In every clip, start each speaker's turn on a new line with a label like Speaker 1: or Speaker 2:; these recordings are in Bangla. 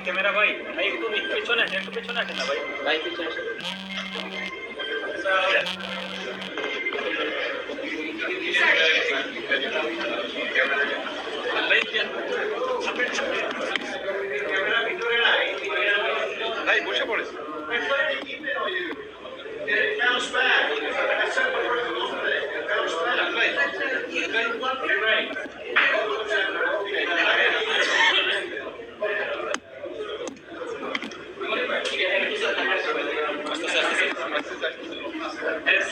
Speaker 1: ক্যামেরা ভাই ভাই একটু পেছনে আসেন না ভাই ভাই পিছনে আসেন
Speaker 2: ভাই বসে পড়েছে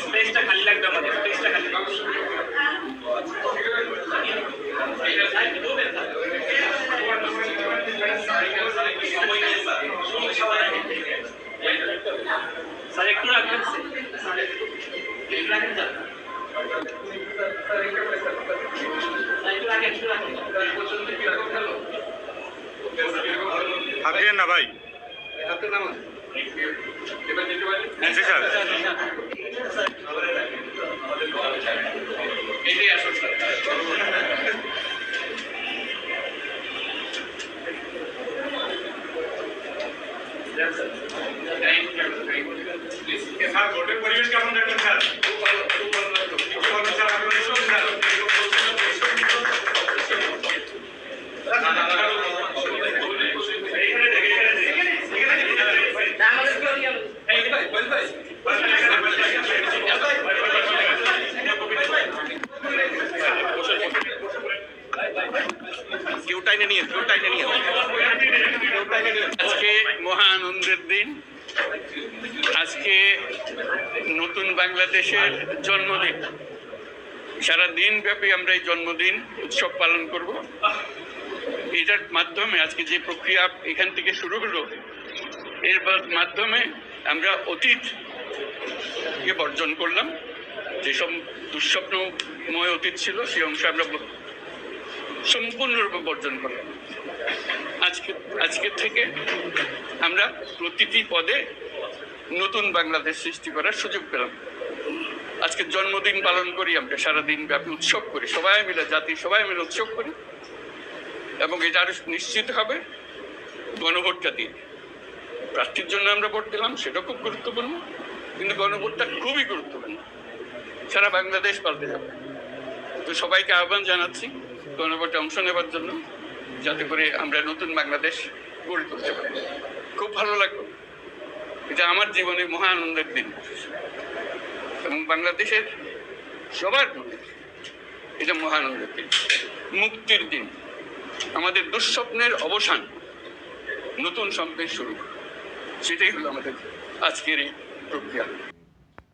Speaker 1: স্পেসটা খালি লাগবে আমাদের স্পেসটা খালি স্যার একটু রাখবেন
Speaker 2: হাতে না ভাই হাতে না ভোটের পরিবেশ কেমন দেখেন স্যার? খুব ভালো
Speaker 3: আজকে মহা আনন্দের দিন। আজকে নতুন বাংলাদেশের জন্মদিন। সারা দিন ব্যাপী আমরা এই জন্মদিন উৎসব পালন করব। এটার মাধ্যমে আজকে যে প্রক্রিয়া এখান থেকে শুরু হলো, এর মাধ্যমে আমরা অতীতকে বর্জন করলাম। যেসব দুঃস্বপ্নময় অতীত ছিল সেই অংশ আমরা সম্পূর্ণরূপে বর্জন করলাম। আজকের থেকে আমরা প্রতিটি পদে নতুন বাংলাদেশ সৃষ্টি করার সুযোগ পেলাম। আজকে জন্মদিন পালন করি, আমরা সারাদিন ব্যাপী উৎসব করি, সবাই মিলে জাতি সবাই মিলে উৎসব করি। এবং এটা আরো নিশ্চিত হবে গণভোটটা দিয়ে। প্রার্থীর জন্য আমরা ভোট দিলাম, সেটা খুব গুরুত্বপূর্ণ, কিন্তু গণভোটটা খুবই গুরুত্বপূর্ণ। সারা বাংলাদেশ পাল্টে যাবে। তো সবাইকে আহ্বান জানাচ্ছি গণভোটে অংশ নেবার জন্য, যাতে করে আমরা নতুন বাংলাদেশ গড়ে তুলতে পারি। খুব ভালো লাগলো, এটা আমার জীবনের মহা আনন্দের দিন এবং বাংলাদেশের সবার জন্য এটা মহা আনন্দের দিন, মুক্তির দিন, আমাদের দুঃস্বপ্নের অবসান, নতুন স্বপ্নের শুরু। সেটাই হলো আমাদের আজকের এই প্রক্রিয়া।